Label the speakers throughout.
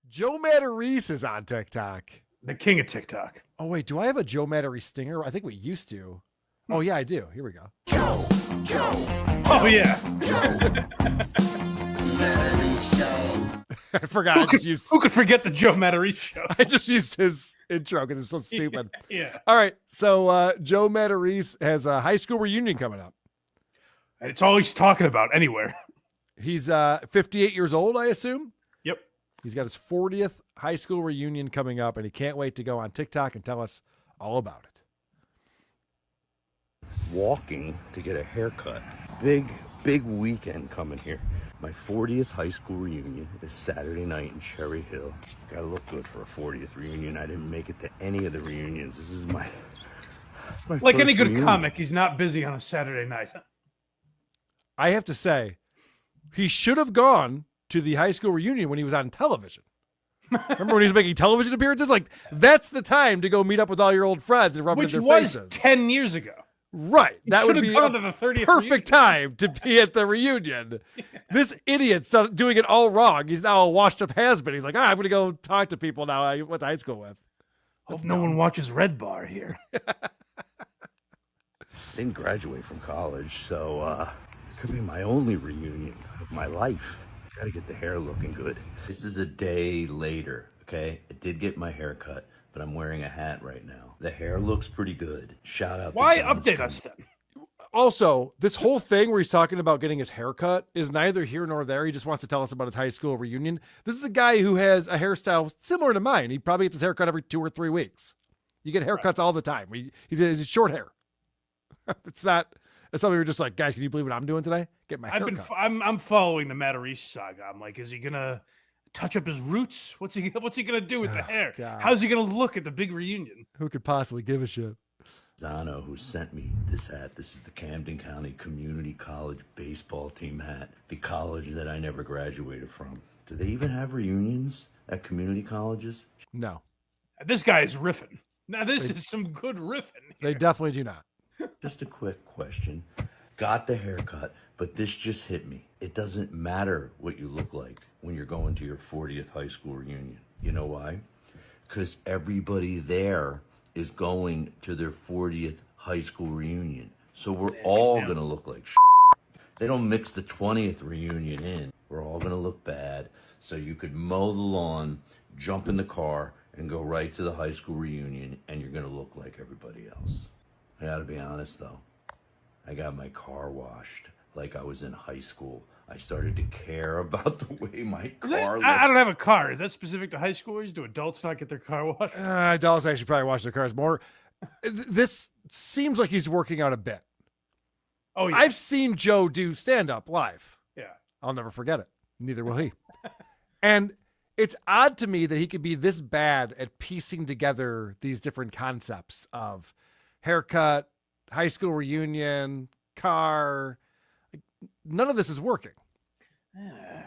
Speaker 1: Joe Matarese is on TikTok.
Speaker 2: The king of TikTok.
Speaker 1: Oh, wait. Do I have a Joe Matarese stinger? I think we used to. Oh, yeah, I do. Here we go.
Speaker 3: Joe.
Speaker 2: Oh, yeah.
Speaker 1: I forgot.
Speaker 2: Who could forget the Joe Matarese show?
Speaker 1: I just used his intro because it's so stupid.
Speaker 2: Yeah.
Speaker 1: All right. So Joe Matarese has a high school reunion coming up.
Speaker 2: And it's all he's talking about anywhere.
Speaker 1: He's 58 years old, I assume.
Speaker 2: Yep.
Speaker 1: He's got his 40th high school reunion coming up, and he can't wait to go on TikTok and tell us all about it.
Speaker 4: Walking to get a haircut. Big weekend coming here. My 40th high school reunion is Saturday night in Cherry Hill. Gotta look good for a 40th reunion. I didn't make it to any of the reunions. This is my
Speaker 2: like any good
Speaker 4: reunion.
Speaker 2: comic, he's not busy on a Saturday night.
Speaker 1: I have to say, he should have gone to the high school reunion when he was on television. Remember when he was making television appearances? Like, that's the time to go meet up with all your old friends and rub it in their faces.
Speaker 2: Which was 10 years ago.
Speaker 1: Right. That would be
Speaker 2: gone to the 30th
Speaker 1: perfect time to be at the reunion. Yeah. This idiot's doing it all wrong. He's now a washed-up has-been. He's like, I'm going to go talk to people now I went to high school with.
Speaker 2: Hope no one watches Red Bar here.
Speaker 4: Didn't graduate from college, so it could be my only reunion of my life. Gotta get the hair looking good. This is a day later, okay? I did get my hair cut, but I'm wearing a hat right now. The hair looks pretty good. Shout out
Speaker 2: Why
Speaker 4: to
Speaker 2: update us then?
Speaker 1: Also, this whole thing where he's talking about getting his hair cut is neither here nor there. He just wants to tell us about his high school reunion. This is a guy who has a hairstyle similar to mine. He probably gets his hair cut every 2 or 3 weeks. You get haircuts all the time. He's short hair. It's not... It's something you're just like, guys, can you believe what I'm doing today? Get my hair cut.
Speaker 2: I'm following the Matarice saga. I'm like, is he gonna touch up his roots? What's he gonna do with the hair?
Speaker 1: God.
Speaker 2: How's he gonna look at the big reunion?
Speaker 1: Who could possibly give a shit?
Speaker 4: Zano, who sent me this hat. This is the Camden County Community College baseball team hat. The college that I never graduated from. Do they even have reunions at community colleges?
Speaker 1: No.
Speaker 2: This guy is riffing. Now this is some good riffing.
Speaker 1: They definitely do not.
Speaker 4: Just a quick question. Got the haircut, but this just hit me. It doesn't matter what you look like when you're going to your 40th high school reunion. You know why? Because everybody there is going to their 40th high school reunion. So we're all going to look like shit. They don't mix the 20th reunion in. We're all going to look bad. So you could mow the lawn, jump in the car, and go right to the high school reunion, and you're going to look like everybody else. I gotta be honest though, I got my car washed like I was in high school. I started to care about the way my car looked.
Speaker 2: I don't have a car. Is that specific to high schoolers? Do adults not get their car washed?
Speaker 1: Adults actually probably wash their cars more. This seems like he's working out a bit.
Speaker 2: Oh, yeah.
Speaker 1: I've seen Joe do stand-up live.
Speaker 2: Yeah.
Speaker 1: I'll never forget it. Neither will he. And it's odd to me that he could be this bad at piecing together these different concepts of haircut, high school reunion, car. None of this is working.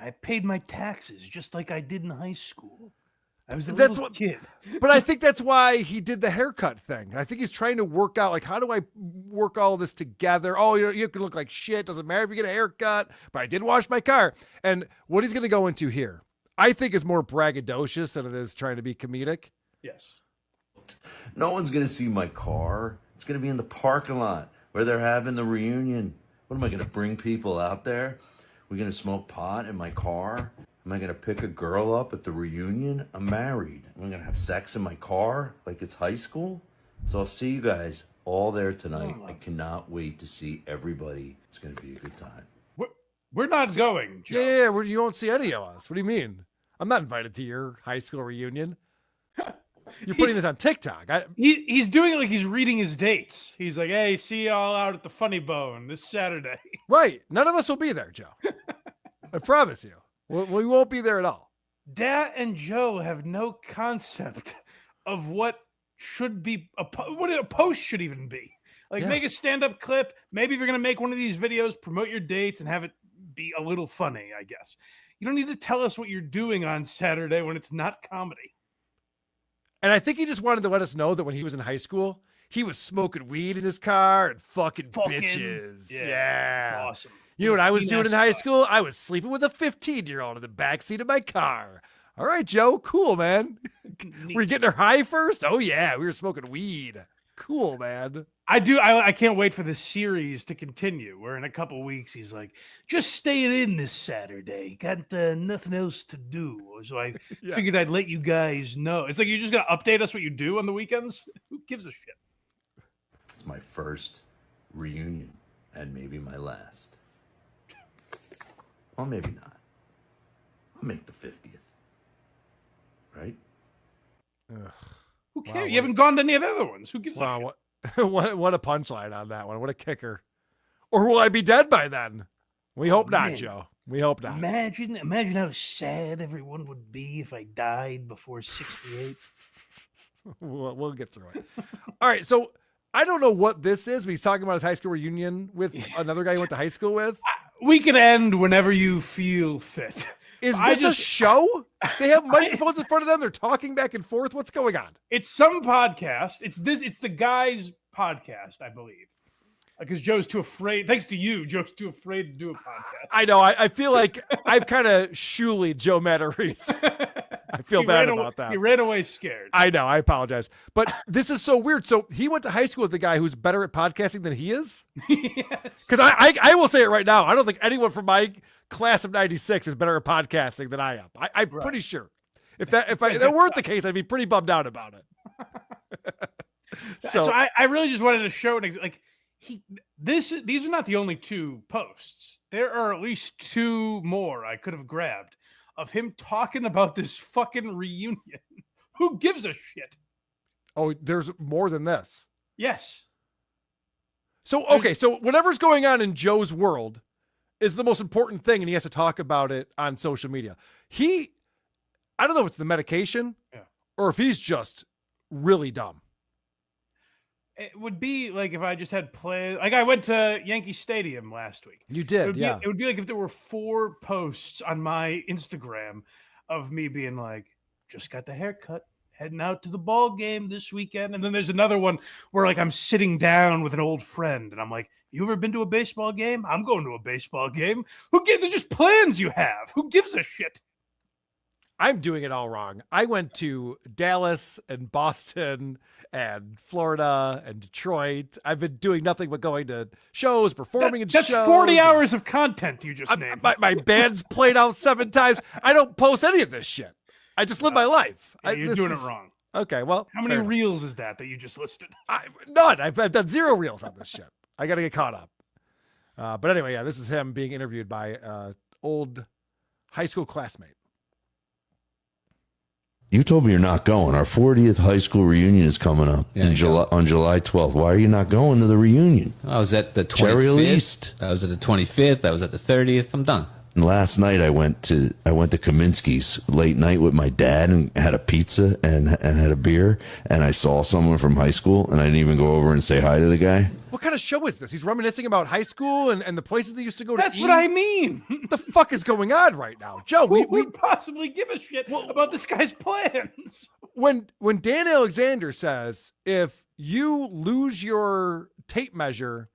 Speaker 2: I paid my taxes just like I did in high school. I was a little kid.
Speaker 1: But I think that's why he did the haircut thing. I think he's trying to work out, like, how do I work all this together? Oh, you can look like shit. Doesn't matter if you get a haircut, but I did wash my car. And what he's going to go into here, I think is more braggadocious than it is trying to be comedic.
Speaker 2: Yes.
Speaker 4: No one's going to see my car. It's going to be in the parking lot where they're having the reunion. What am I going to bring people out there? We're going to smoke pot in my car? Am I going to pick a girl up at the reunion? I'm married. Am I going to have sex in my car like it's high school? So I'll see you guys all there tonight. I cannot wait to see everybody. It's going to be a good time.
Speaker 2: We're not going, Joe.
Speaker 1: Yeah, you won't see any of us. What do you mean? I'm not invited to your high school reunion. You're putting this on TikTok.
Speaker 2: He's doing it like he's reading his dates. He's like, hey, see y'all out at the Funny Bone this Saturday.
Speaker 1: Right. None of us will be there, Joe. I promise you. We won't be there at all.
Speaker 2: Dad and Joe have no concept of what should be, what a post should even be. Like, make a stand-up clip. Maybe if you're going to make one of these videos, promote your dates and have it be a little funny, I guess. You don't need to tell us what you're doing on Saturday when it's not comedy.
Speaker 1: And I think he just wanted to let us know that when he was in high school, he was smoking weed in his car and fucking bitches. Yeah.
Speaker 2: Awesome.
Speaker 1: You know what I was doing in high school? I was sleeping with a 15-year-old in the backseat of my car. All right, Joe. Cool, man. Were you getting her high first? Oh, yeah. We were smoking weed. Cool, man.
Speaker 2: I can't wait for the series to continue. Where in a couple weeks he's like, just staying in this Saturday. Got nothing else to do. So I figured I'd let you guys know. It's like you're just gonna update us what you do on the weekends. Who gives a shit?
Speaker 4: It's my first reunion and maybe my last. Well, maybe not. I'll make the 50th. Right?
Speaker 2: Ugh. Who cares? You haven't gone to any of the other ones. Who gives a shit?
Speaker 1: What a punchline on that one. What a kicker. Or will I be dead by then? We hope not, Joe. We hope not.
Speaker 2: Imagine how sad everyone would be if I died before 68.
Speaker 1: We'll get through it. All right, so I don't know what this is, but he's talking about his high school reunion with another guy he went to high school with.
Speaker 2: We can end whenever you feel fit.
Speaker 1: Is this a show? They have microphones in front of them. They're talking back and forth. What's going on?
Speaker 2: It's some podcast. It's the guy's podcast, I believe. Because Joe's too afraid. Thanks to you, Joe's too afraid to do a podcast.
Speaker 1: I know. I feel like I've kind of shoolied Joe Matarese. I feel bad about that.
Speaker 2: He ran away scared.
Speaker 1: I know. I apologize. But this is so weird. So he went to high school with the guy who's better at podcasting than he is?
Speaker 2: Yes.
Speaker 1: Because I will say it right now. I don't think anyone from my class of 96 is better at podcasting than I am. I'm pretty sure. If that weren't the case, I'd be pretty bummed out about it.
Speaker 2: So I really just wanted to show it. Like these are not the only two posts. There are at least two more I could have grabbed of him talking about this fucking reunion. Who gives a shit?
Speaker 1: Oh, there's more than this.
Speaker 2: Yes.
Speaker 1: So, okay. So whatever's going on in Joe's world is the most important thing. And he has to talk about it on social media. I don't know if it's the medication or if he's just really dumb.
Speaker 2: It would be like if I just had play. Like I went to Yankee Stadium last week.
Speaker 1: You did,
Speaker 2: It would be like if there were 4 posts on my Instagram of me being like, just got the haircut, heading out to the ball game this weekend. And then there's another one where like I'm sitting down with an old friend and I'm like, you ever been to a baseball game? I'm going to a baseball game. Who gives? They're just plans you have. Who gives a shit?
Speaker 1: I'm doing it all wrong. I went to Dallas and Boston and Florida and Detroit. I've been doing nothing but going to shows, performing in shows.
Speaker 2: That's 40 hours of content you just named.
Speaker 1: My band's played out 7 times. I don't post any of this shit. I just live my life.
Speaker 2: You're doing it wrong.
Speaker 1: Okay, well.
Speaker 2: How many reels is that you just listed?
Speaker 1: None. I've done 0 reels on this shit. I got to get caught up. But anyway, this is him being interviewed by old high school classmate.
Speaker 4: You told me you're not going. Our 40th high school reunion is coming up on July 12th. Why are you not going to the reunion?
Speaker 3: I was at the 25th.
Speaker 4: Cherry East.
Speaker 3: I was at the 25th. I was at the 30th. I'm done.
Speaker 4: And last night I went to Kaminsky's late night with my dad and had a pizza and had a beer, and I saw someone from high school and I didn't even go over and say hi to the guy.
Speaker 1: What kind of show is this? He's reminiscing about high school and the places they used to go to eat.
Speaker 2: That's what I mean.
Speaker 1: What the fuck is going on right now? Joe,
Speaker 2: we would possibly give a shit about this guy's plans.
Speaker 1: When Dan Alexander says, if you lose your tape measure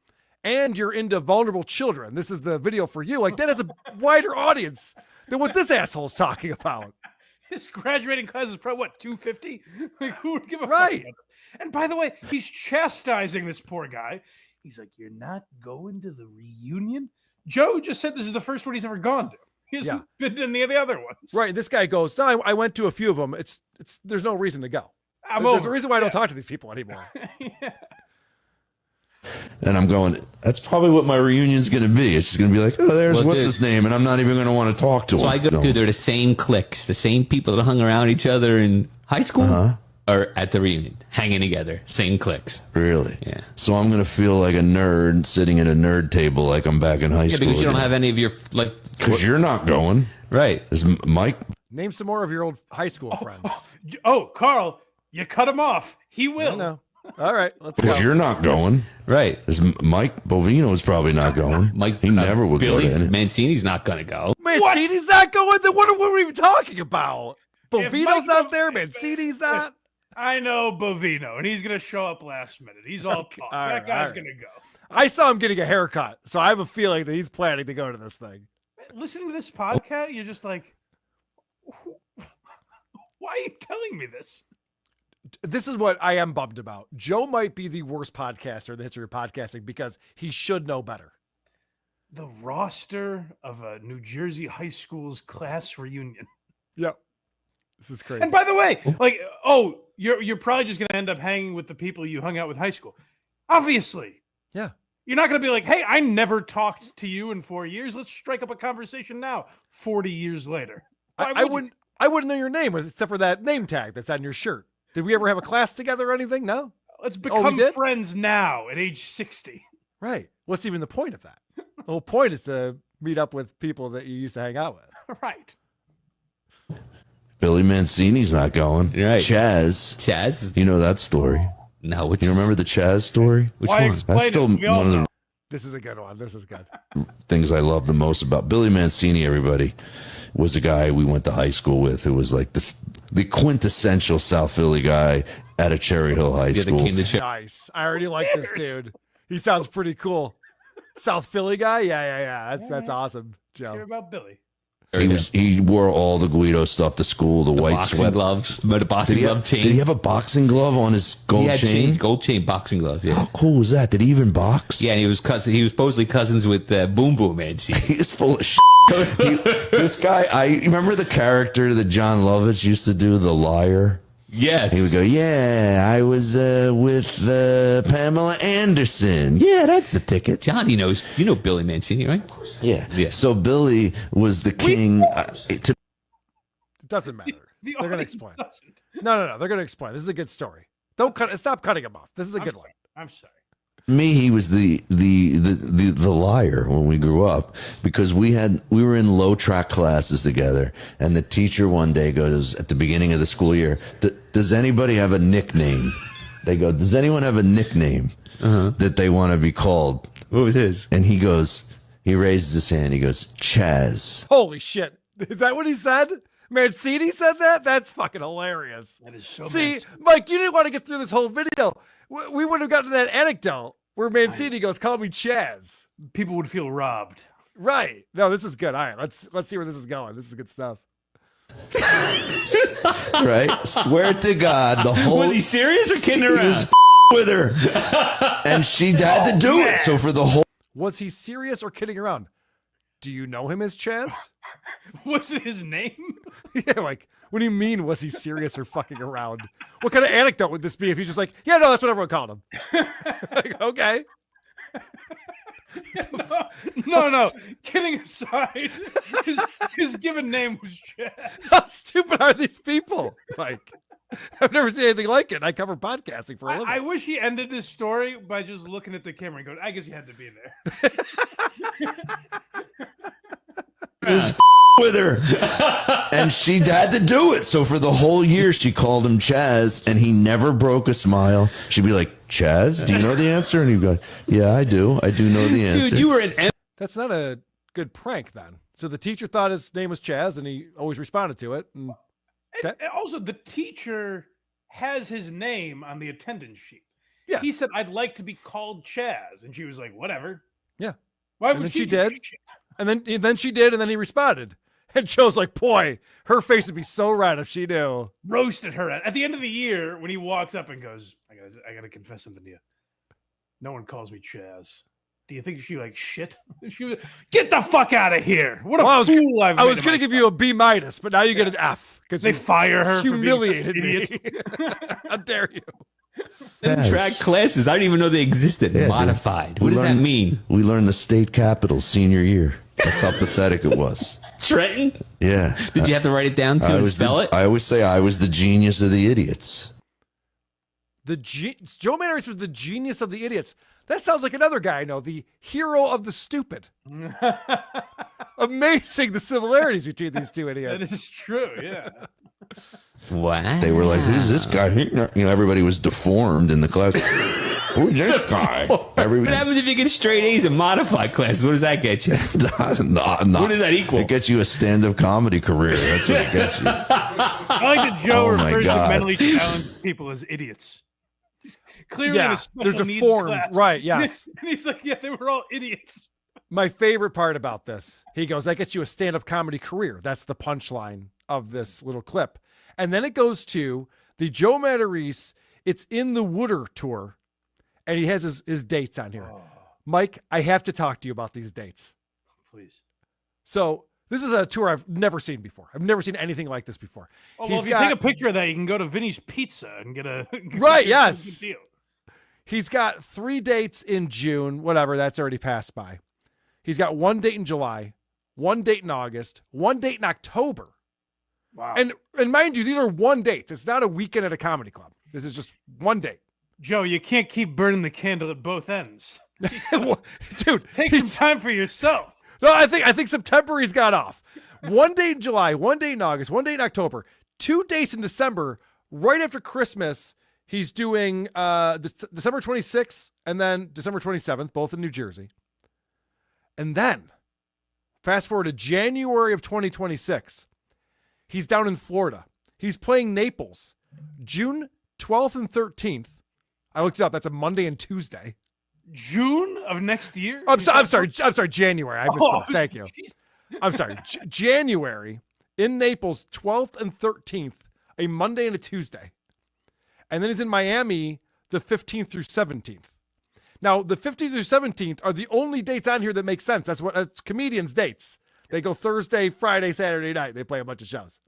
Speaker 1: and you're into vulnerable children, this is the video for you, like that has a wider audience than what this asshole's talking about.
Speaker 2: His graduating class is probably, 250? Like, who would give a fuck about it? And by the way, he's chastising this poor guy. He's like, you're not going to the reunion? Joe just said this is the first one he's ever gone to. He hasn't been to any of the other ones.
Speaker 1: Right. This guy goes, no, I went to a few of them. There's no reason to go. There's a reason why I don't talk to these people anymore.
Speaker 4: And I'm going, that's probably what my reunion's going to be. It's just going to be like, oh, there's what's his name, and I'm not even going to want to talk to him.
Speaker 3: So I go, dude, they're the same cliques, the same people that hung around each other in high school are at the reunion, hanging together, same cliques.
Speaker 4: Really?
Speaker 3: Yeah.
Speaker 4: So I'm going to feel like a nerd sitting at a nerd table like I'm back in high school.
Speaker 3: Yeah, because you don't have any of your,
Speaker 4: because you're not going.
Speaker 3: Right.
Speaker 4: Is Mike?
Speaker 1: Name some more of your old high school friends.
Speaker 2: Oh, Carl, you cut him off. He will.
Speaker 1: I know. All right, let's go.
Speaker 4: Because you're not going.
Speaker 3: Right.
Speaker 4: Is Mike Bovino is probably not going.
Speaker 3: He
Speaker 4: never would
Speaker 3: Billy
Speaker 4: go to
Speaker 3: Mancini's not going to go.
Speaker 1: Mancini's not going? Then what are we even talking about? Bovino's not there. Mancini's not.
Speaker 2: I know Bovino, and he's going to show up last minute. He's all talk. That guy's going to go.
Speaker 1: I saw him getting a haircut, so I have a feeling that he's planning to go to this thing.
Speaker 2: Listening to this podcast, you're just like, are you telling me this?
Speaker 1: This is what I am bummed about. Joe might be the worst podcaster in the history of podcasting because he should know better.
Speaker 2: The roster of a New Jersey high school's class reunion.
Speaker 1: Yep. This is crazy.
Speaker 2: And by the way, like, you're probably just going to end up hanging with the people you hung out with high school. Obviously.
Speaker 1: Yeah.
Speaker 2: You're not going to be like, hey, I never talked to you in 4 years. Let's strike up a conversation now, 40 years later.
Speaker 1: I wouldn't know your name except for that name tag that's on your shirt. Did we ever have a class together or anything? No.
Speaker 2: Let's become
Speaker 1: did?
Speaker 2: friends now at age 60.
Speaker 1: Right. What's even the point of that? The whole point is to meet up with people that you used to hang out with.
Speaker 2: Right.
Speaker 5: Billy Mancini's not going.
Speaker 3: Right.
Speaker 5: Chaz. You know that story.
Speaker 3: No, which
Speaker 5: You remember the Chaz story?
Speaker 3: which
Speaker 2: Why
Speaker 3: one?
Speaker 2: explain
Speaker 5: That's still
Speaker 2: it? We all
Speaker 5: one of the
Speaker 2: know.
Speaker 1: This is a good one. This is good.
Speaker 5: things I love the most about Billy Mancini, everybody, was a guy we went to high school with who was like the quintessential South Philly guy at a Cherry Hill High
Speaker 3: Yeah, the
Speaker 5: School.
Speaker 3: king of the
Speaker 1: Nice. I already like this dude. He sounds pretty cool. South Philly guy? Yeah. That's awesome,
Speaker 2: Let's hear
Speaker 1: Joe.
Speaker 2: about Billy.
Speaker 5: He wore all the Guido stuff to school, the white
Speaker 3: boxing
Speaker 5: sweat.
Speaker 3: gloves, the boxing glove chain.
Speaker 5: Did he have a boxing glove on his gold chain?
Speaker 3: Gold chain boxing glove. Yeah.
Speaker 5: How cool was that? Did he even box?
Speaker 3: Yeah, and he was supposedly cousins with Boom Boom Mancini.
Speaker 5: He is full of shit. This guy, I remember the character that John Lovitz used to do, the liar.
Speaker 3: Yes.
Speaker 5: He would go, yeah, I was with Pamela Anderson. Yeah, that's the ticket.
Speaker 3: Johnny knows. Do you know Billy Mancini, right?
Speaker 5: Yeah.
Speaker 3: Yeah.
Speaker 5: So Billy was the king.
Speaker 1: It doesn't matter.
Speaker 2: The
Speaker 1: They're going to
Speaker 2: audience
Speaker 1: explain.
Speaker 2: doesn't.
Speaker 1: No. They're going to explain. This is a good story. Don't cut. Stop cutting him off. This is a good one.
Speaker 2: I'm sorry.
Speaker 5: me, he was the liar when we grew up, because we were in low track classes together, and the teacher one day goes at the beginning of the school year, does anybody have a nickname? They go, does anyone have a nickname that they want to be called?
Speaker 3: What was his?
Speaker 5: And he raised his hand. He goes, Chaz.
Speaker 1: Holy shit. Is that what he said? Mancini said that? That's fucking hilarious.
Speaker 2: That is so
Speaker 1: See, Mike, you didn't want to get through this whole video. We would have gotten to that anecdote where Mancini goes, call me Chaz.
Speaker 2: people would feel robbed.
Speaker 1: Right. No, this is good. All right, let's see where this is going. This is good stuff.
Speaker 5: Right? Swear to God, the whole...
Speaker 3: Was he serious or kidding around?
Speaker 5: with her. And she had to do it. So for the whole...
Speaker 1: Was he serious or kidding around? Do you know him as Chaz?
Speaker 2: Was it his name?
Speaker 1: Yeah, like, what do you mean, was he serious or fucking around? What kind of anecdote would this be if he's just like, yeah, no, that's what everyone called him? Like, okay.
Speaker 2: No. Kidding aside, his given name was Chad.
Speaker 1: How stupid are these people? Like, I've never seen anything like it. I cover podcasting for a living.
Speaker 2: I wish he ended this story by just looking at the camera and going, I guess you had to be there.
Speaker 5: with her. And she had to do it. So for the whole year, she called him Chaz, and he never broke a smile. She'd be like, Chaz, do you know the answer? And he'd go, yeah, I do. I do know the answer.
Speaker 3: Dude, you were an
Speaker 1: That's not a good prank then. So the teacher thought his name was Chaz and he always responded to it. And
Speaker 2: And also, the teacher has his name on the attendance sheet.
Speaker 1: Yeah.
Speaker 2: He said, I'd like to be called Chaz. And she was like, whatever.
Speaker 1: Yeah.
Speaker 2: Why
Speaker 1: And
Speaker 2: would
Speaker 1: then she
Speaker 2: do that
Speaker 1: did.
Speaker 2: shit?
Speaker 1: and then she did, and then he responded. And Joe's like, boy, her face would be so red if she knew.
Speaker 2: Roasted her at the end of the year when he walks up and goes, I gotta confess something to you. No one calls me Chaz. Do you think she like shit? She was, get the fuck out of here. What a
Speaker 1: Well,
Speaker 2: fool I've
Speaker 1: I
Speaker 2: made
Speaker 1: was
Speaker 2: of
Speaker 1: going to give you a B-, but now you get an F. Because
Speaker 2: They fire her for being such an
Speaker 1: humiliated
Speaker 2: idiot.
Speaker 1: me. How dare you?
Speaker 3: track classes. I didn't even know they existed.
Speaker 5: Yeah, dude.
Speaker 3: Modified.
Speaker 5: We
Speaker 3: What does that
Speaker 5: learned-
Speaker 3: mean?
Speaker 5: We learned the state capital senior year. That's how pathetic it was.
Speaker 3: Trenton?
Speaker 5: Yeah.
Speaker 3: Did you have to write it down too and spell it?
Speaker 5: I always say I was the genius of the idiots.
Speaker 1: Joe Matarese was the genius of the idiots. That sounds like another guy I know, the hero of the stupid. Amazing the similarities between these two
Speaker 2: That
Speaker 1: idiots.
Speaker 2: is true, yeah.
Speaker 3: Wow.
Speaker 5: They were like, who's this guy? You know, everybody was deformed in the class. Who's this guy?
Speaker 3: What
Speaker 5: Everybody.
Speaker 3: happens if you get straight A's in modified classes? What does that get you?
Speaker 5: What
Speaker 3: does that equal?
Speaker 5: It gets you a stand-up comedy career. That's what it gets you.
Speaker 2: I like that Joe
Speaker 5: Oh my
Speaker 2: refers to
Speaker 5: God.
Speaker 2: mentally challenged people as idiots. He's clearly in
Speaker 1: Yeah,
Speaker 2: a special
Speaker 1: they're
Speaker 2: needs
Speaker 1: deformed.
Speaker 2: class.
Speaker 1: Right, yes.
Speaker 2: And he's like, yeah, they were all idiots.
Speaker 1: My favorite part about this, he goes, that gets you a stand-up comedy career. That's the punchline of this little clip. And then it goes to the Joe Matarese, It's in the Wooder tour. And he has his dates on here.
Speaker 2: Oh,
Speaker 1: Mike, I have to talk to you about these dates.
Speaker 2: please.
Speaker 1: So this is a tour I've never seen before. I've never seen anything like this before.
Speaker 2: Oh, well, if you take a picture of that, you can go to Vinny's Pizza and get a
Speaker 1: Right,
Speaker 2: get a
Speaker 1: yes.
Speaker 2: good deal.
Speaker 1: He's got 3 dates in June, whatever, that's already passed by. He's got 1 date in July, 1 date in August, 1 date in October.
Speaker 2: Wow.
Speaker 1: And mind you, these are 1 dates. It's not a weekend at a comedy club. This is just 1 date.
Speaker 2: Joe, you can't keep burning the candle at both ends.
Speaker 1: Dude,
Speaker 2: Take some time for yourself.
Speaker 1: no, I think September he's got off. 1 date in July, 1 date in August, 1 date in October, 2 dates in December. Right after Christmas, he's doing December 26th and then December 27th, both in New Jersey. And then, fast forward to January of 2026, he's down in Florida. He's playing Naples, June 12th and 13th. I looked it up. That's a Monday and Tuesday.
Speaker 2: June of next year?
Speaker 1: I'm sorry, January. I misspoke. Thank you.
Speaker 2: Geez.
Speaker 1: I'm sorry. January in Naples, 12th and 13th, a Monday and a Tuesday. And then he's in Miami the 15th through 17th. Now, the 15th through 17th are the only dates on here that make sense. That's comedians' dates. They go Thursday, Friday, Saturday night. They play a bunch of shows.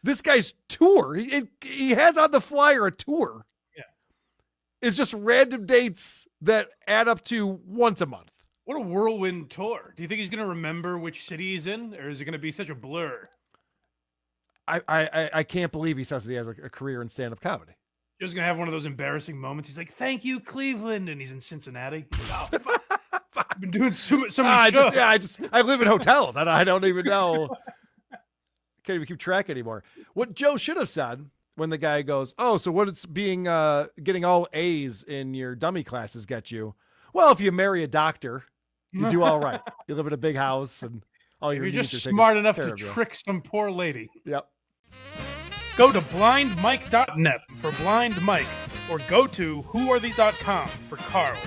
Speaker 1: This guy's tour, he has on the flyer a tour.
Speaker 2: Yeah.
Speaker 1: It's just random dates that add up to once a month.
Speaker 2: What a whirlwind tour. Do you think he's going to remember which city he's in, or is it going to be such a blur?
Speaker 1: I can't believe he says that he has a career in stand-up comedy.
Speaker 2: Joe's going to have one of those embarrassing moments. He's like, thank you, Cleveland. And he's in Cincinnati. Oh, I've been doing so many shows.
Speaker 1: I live in hotels. I don't even know. Can't even keep track anymore. What Joe should have said when the guy goes, oh, so what it's being getting all A's in your dummy classes get you? Well, if you marry a doctor, you do all right. You live in a big house and all your
Speaker 2: You're
Speaker 1: needs
Speaker 2: just
Speaker 1: are taken
Speaker 2: smart enough
Speaker 1: care
Speaker 2: to
Speaker 1: of you.
Speaker 2: trick some poor lady.
Speaker 1: Yep.
Speaker 2: Go to blindmike.net for Blind Mike, or go to whoarethese.com for Carl,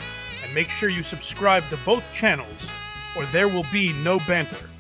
Speaker 2: and make sure you subscribe to both channels, or there will be no banter.